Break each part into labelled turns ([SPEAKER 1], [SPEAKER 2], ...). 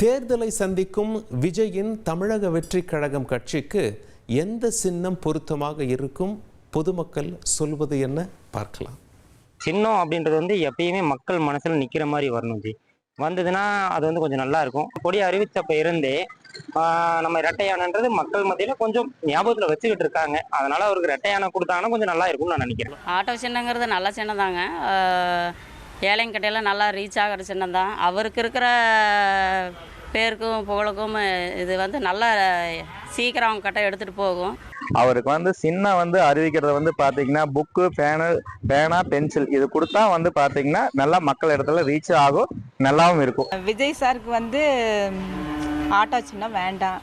[SPEAKER 1] தேர்தலை சந்திக்கும் விஜயின் தமிழக வெற்றி கழகம் கட்சிக்கு எந்த சின்னம் பொருத்தமாக இருக்கும்? பொதுமக்கள் சொல்வது என்ன பார்க்கலாம்.
[SPEAKER 2] சின்னம் அப்படின்றது வந்து எப்பயுமே மக்கள் மனசுல நிக்கிற மாதிரி வரணும் ஜி. வந்ததுன்னா அது வந்து கொஞ்சம் நல்லா இருக்கும். கொடி அறிவிச்சப்ப இருந்தே நம்ம இரட்டை யானைன்றது மக்கள் மத்தியில கொஞ்சம் ஞாபகத்துல வச்சுக்கிட்டு இருக்காங்க. அதனால அவருக்கு இரட்டை யானை கொடுத்தாங்கன்னா கொஞ்சம் நல்லா இருக்கும்னு நான் நினைக்கிறேன்.
[SPEAKER 3] ஆட்டோ சின்னங்கிறது நல்ல சின்னம் தாங்க. ஏழைங்கட்டையெல்லாம் நல்லா ரீச் ஆகிற சின்னம் தான். அவருக்கு இருக்கிற பேருக்கும் புகழுக்கும் இது வந்து நல்லா சீக்கிரம் அவங்க கிட்ட எடுத்துகிட்டு போகும்.
[SPEAKER 4] அவருக்கு வந்து சின்ன வந்து அறிவிக்கிறது வந்து பார்த்தீங்கன்னா புக்கு, பேனா, பென்சில் இது கொடுத்தா வந்து பார்த்தீங்கன்னா நல்லா மக்கள் இடத்துல ரீச் ஆகும், நல்லாவும் இருக்கும்.
[SPEAKER 5] விஜய் சாருக்கு வந்து ஆட்டோ சின்னம் வேண்டாம்,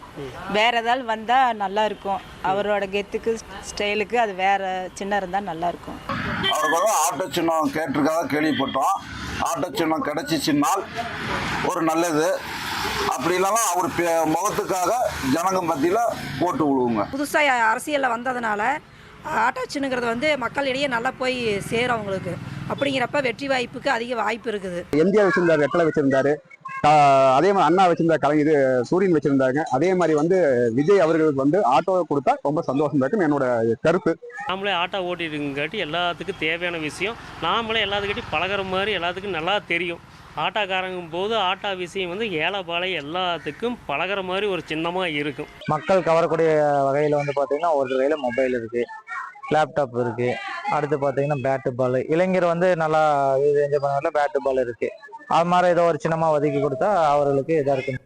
[SPEAKER 5] வேற ஏதாவது வந்தால் நல்லா இருக்கும். அவரோட கெத்துக்கு ஸ்டைலுக்கு அது வேற சின்னம் இருந்தால் நல்லா இருக்கும்.
[SPEAKER 6] அவருக்கு ஆட்டோ சின்னம் கேட்டிருக்காத கேள்விப்பட்டோம். ஆட்டோ சின்னம் கிடைச்சிச்சின்னால் ஒரு நல்லது. அப்படி இல்லைன்னா அவர் முகத்துக்காக ஜனங்க மத்தியில் போட்டு விடுவோங்க.
[SPEAKER 7] புதுசாக அரசியலில் வந்ததுனால ஆட்டோ சின்னங்கிறது வந்து மக்களிடையே நல்லா போய் சேரும் அவங்களுக்கு. அப்படிங்கிறப்ப வெற்றி வாய்ப்புக்கு அதிக வாய்ப்பு இருக்குது.
[SPEAKER 8] எம்ஜிஆர் வச்சிருந்தாரு, ரெட்டலை வச்சிருந்தாரு, அதே மாதிரி அண்ணா வச்சிருந்தாரு, கலைஞர் சூரியன் வச்சிருந்தாங்க. அதே மாதிரி வந்து விஜய் அவர்களுக்கு வந்து ஆட்டோ கொடுத்தா ரொம்ப சந்தோஷம் இருக்கும் என்னோட கருத்து.
[SPEAKER 9] நாமளே ஆட்டோ ஓட்டிட்டுங்காட்டி எல்லாத்துக்கும் தேவையான விஷயம் நாமளே எல்லாத்துக்கிட்டையும் பழகிற மாதிரி எல்லாத்துக்கும் நல்லா தெரியும். ஆட்டோக்காரங்கும் போது ஆட்டோ விஷயம் வந்து ஏழைப்பாளை எல்லாத்துக்கும் பழகிற மாதிரி ஒரு சின்னமாக இருக்கும்.
[SPEAKER 2] மக்கள் கவரக்கூடிய வகையில் வந்து பார்த்தீங்கன்னா ஒரு கையில் மொபைல் இருக்குது, லேப்டாப் இருக்குது, அடுத்து பார்த்தீங்கன்னா பேட்டு பால். இளைஞர் வந்து நல்லா இது என்ஜாய் பண்ண பேட்டு பால் இருக்குது. அது மாதிரி ஏதோ ஒரு சின்னமாக ஒதுக்கி கொடுத்தா அவர்களுக்கு இதாக இருக்கும்.